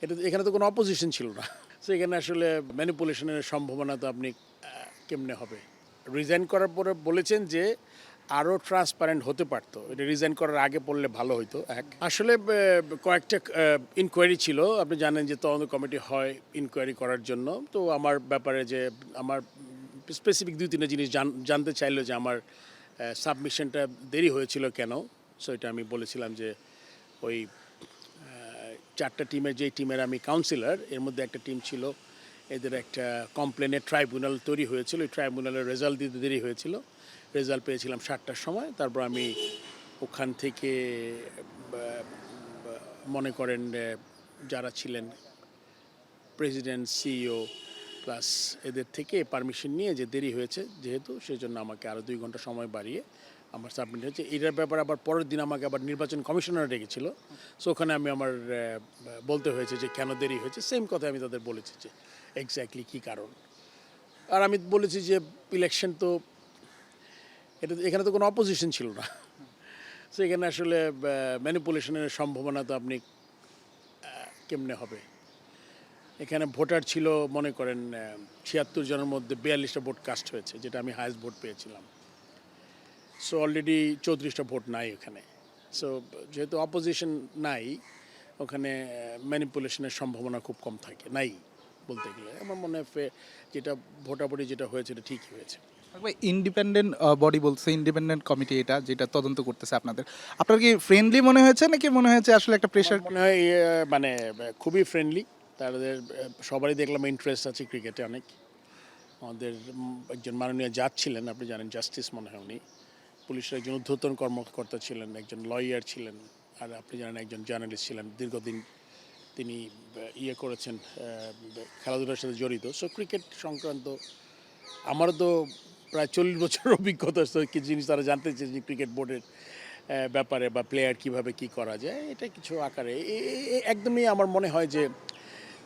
এখানে তো কোনো অপোজিশন ছিল না। সো এখানে আসলে ম্যানিপুলেশনের সম্ভাবনা তো আপনি কেমনে হবে। রিজাইন করার পরে বলেছেন যে আরও ট্রান্সপারেন্ট হতে পারতো, এটা রিজাইন করার আগে পড়লে ভালো হতো। আসলে কয়েকটা ইনকোয়ারি ছিল, আপনি জানেন যে তদন্ত কমিটি হয় ইনকোয়ারি করার জন্য। তো আমার ব্যাপারে যে আমার স্পেসিফিক 2-3টা জিনিস জানতে চাইলো যে আমার সাবমিশনটা দেরি হয়েছিল কেন। সো এটা আমি বলেছিলাম যে ওই 4টা টিমের, যেই টিমের আমি কাউন্সিলর, এর মধ্যে একটা টিম ছিল, এদের একটা কমপ্লেনের ট্রাইব্যুনাল তৈরি হয়েছিল, ওই ট্রাইব্যুনালের রেজাল্ট দিতে দেরি হয়েছিল। রেজাল্ট পেয়েছিলাম 7টার সময়। তারপর আমি ওখান থেকে মনে করেন যারা ছিলেন প্রেসিডেন্ট, সিইও প্লাস এদের থেকে পারমিশন নিয়ে যে দেরি হয়েছে যেহেতু, সেই জন্য আমাকে আরও 2 ঘন্টা সময় বাড়িয়ে আমার সাবমিট হয়েছে। এটার ব্যাপারে আবার পরের দিন আমাকে আবার নির্বাচন কমিশনার ডেকেছিল। সো ওখানে আমি আমার বলতে হয়েছে যে কেন দেরি হয়েছে। সেম কথা আমি তাদের বলেছি যে এক্স্যাক্টলি কী কারণ। আর আমি বলেছি যে ইলেকশন তো এখানে তো কোনো অপোজিশন ছিল না। সো এখানে আসলে ম্যানিপুলেশনের সম্ভাবনা তো আপনি কেমনে হবে। এখানে ভোটার ছিল মনে করেন 76 জনের মধ্যে 42টা ভোট কাস্ট হয়েছে, যেটা আমি হায়েস্ট ভোট পেয়েছিলাম। সো অলরেডি 34টা ভোট নাই ওখানে। সো যেহেতু অপোজিশন নাই ওখানে, ম্যানিপুলেশনের সম্ভাবনা খুব কম থাকে, নাই বলতে গেলে। আমার মনে হয় যেটা ভোটাভুটি যেটা হয়েছে এটা ঠিকই হয়েছে। ইন্ডিপেন্ডেন্ট বডি বলছে, ইন্ডিপেন্ডেন্ট কমিটি এটা যেটা তদন্ত করতেছে আপনার কি ফ্রেন্ডলি মনে হয়েছে নাকি মনে হয়েছে আসলে একটা প্রেশার? আমার মনে হয় মানে খুবই ফ্রেন্ডলি। তাদের সবারই দেখলাম ইন্টারেস্ট আছে ক্রিকেটে অনেক। আমাদের একজন মাননীয় জাজ ছিলেন, আপনি জানেন, জাস্টিস মনে হয় উনি। পুলিশের একজন ঊর্ধ্বতন কর্মকর্তা ছিলেন, একজন লয়ার ছিলেন, আর আপনি জানেন একজন জার্নালিস্ট ছিলেন। দীর্ঘদিন তিনি ইয়ে করেছেন, খেলাধুলার সাথে জড়িত। সো ক্রিকেট সংক্রান্ত আমারও তো প্রায় 40 বছরের অভিজ্ঞতা। কিছু জিনিস তারা জানতে চেয়েছে ক্রিকেট বোর্ডের ব্যাপারে বা প্লেয়ার কিভাবে কি করা যায়, এটা কিছু আকারে একদমই আমার মনে হয় যে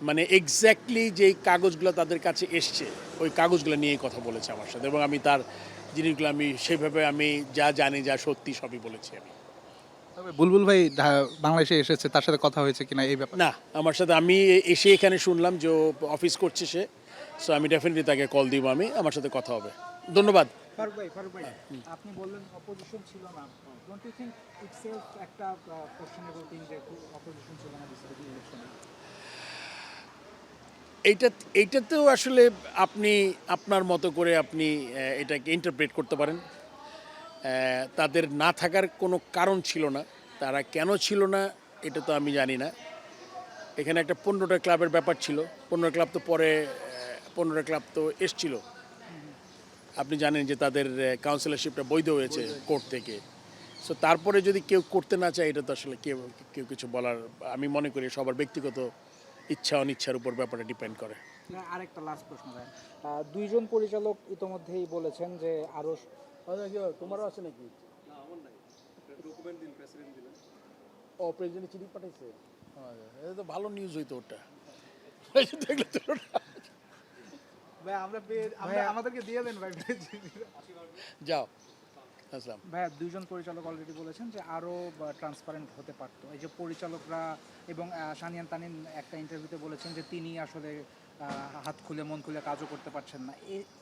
মানে এক্স্যাক্টলি যেই কাগজগুলো তাদের কাছে এসছে ওই কাগজগুলো নিয়েই কথা বলেছে আমার সাথে, এবং আমি তার জিনিসগুলো আমি সেভাবে আমি যা জানি যা সত্যি সবই বলেছি আমি। তবে বুলবুল ভাই বাংলাদেশে এসেছে, তার সাথে কথা হয়েছে কিনা এই ব্যাপারে? না, আমার সাথে আমি এসে এখানে শুনলাম যে ও অফিস করছে সে। সো আমি ডেফিনেটলি তাকে কল দিব, আমি আমার সাথে কথা হবে। ধন্যবাদ। ফারুক ভাই, আপনি বললেন অপোজিশন ছিল না। ডোন্ট ইউ থিংক ইটসেলফ একটা কোশ্চেনেবল থিং যে অপোজিশন ছিল না বিসিবি ইলেকশনে? এইটাতেও আসলে আপনি আপনার মতো করে আপনি এটাকে ইন্টারপ্রেট করতে পারেন। তাদের না থাকার কোনো কারণ ছিল না, তারা কেন ছিল না এটা তো আমি জানি না। এখানে একটা 15টা ক্লাবের ব্যাপার ছিল। 15 ক্লাব তো পরে 15টা ক্লাব তো এসছিল। আপনি জানেন যে তাদের কাউন্সিলরশিপটা বৈধ হয়েছে কোর্ট থেকে। সো তারপরে যদি কেউ করতে না চায়, এটা তো আসলে কেউ কেউ কিছু বলার, আমি মনে করি সবার ব্যক্তিগত ইচ্ছা অনিচ্ছার উপর ব্যাপারটা ডিপেন্ড করে। আরেকটা লাস্ট প্রশ্ন ভাই, দুইজন পরিচালক ইতোমধ্যেই বলেছেন যে আরো তোমারও আছে নাকি? ও প্রেসিডেন্ট চিঠি পাঠাইছে, এটা তো ভালো নিউজ হইতো ওটা। দেখলে তো ভাই আমাদেরকে দিয়ে দেন ভাই। যাও আসলাম। ভাইয়া, দুইজন পরিচালক অলরেডি বলেছেন যে আরও ট্রান্সপারেন্ট হতে পারতো। এই যে পরিচালকরা এবং সানিয়ান তানিন একটা ইন্টারভিউতে বলেছেন যে তিনি আসলে হাত খুলে মন খুলে কাজও করতে পারছেন না।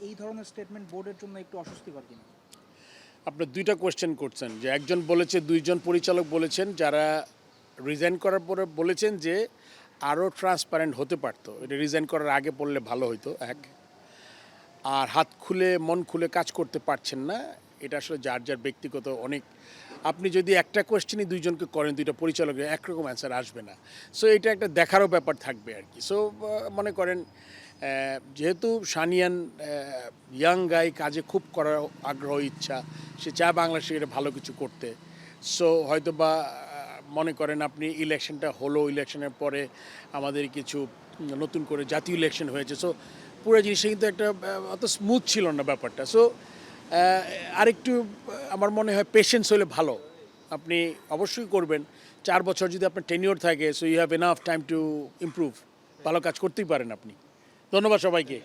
এই ধরনের স্টেটমেন্ট বোর্ডের জন্য একটু অস্বস্তিকর কিনা? আপনি 2টা কোয়েশ্চেন করছেন, যে একজন বলেছে, 2জন পরিচালক বলেছেন যারা রিজাইন করার পরে বলেছেন যে আরও ট্রান্সপারেন্ট হতে পারতো, এটা রিজাইন করার আগে পড়লে ভালো হতো। আর হাত খুলে মন খুলে কাজ করতে পারছেন না, এটা আসলে যার যার ব্যক্তিগত অনেক। আপনি যদি একটা কোয়েশ্চেনই 2জনকে করেন, 2টা পরিচালকের একরকম অ্যান্সার আসবে না। সো এটা একটা দেখারও ব্যাপার থাকবে আর কি। সো মনে করেন যেহেতু সানিয়ান ইয়াং গাই, কাজে খুব করার আগ্রহ ইচ্ছা, সে চায় বাংলাদেশে এটা ভালো কিছু করতে। সো হয়তো বা মনে করেন আপনি ইলেকশনটা হলো, ইলেকশনের পরে আমাদের কিছু নতুন করে জাতীয় ইলেকশন হয়েছে। সো পুরো জিনিসটা কিন্তু একটা অত স্মুথ ছিল না ব্যাপারটা। সো আরেকটু আমার মনে হয় পেশেন্স হলে ভালো। আপনি অবশ্যই করবেন, 4 বছর যদি আপনার টেনিওর থাকে, so you have enough time to improve, ভালো কাজ করতেই পারেন আপনি। ধন্যবাদ সবাইকে।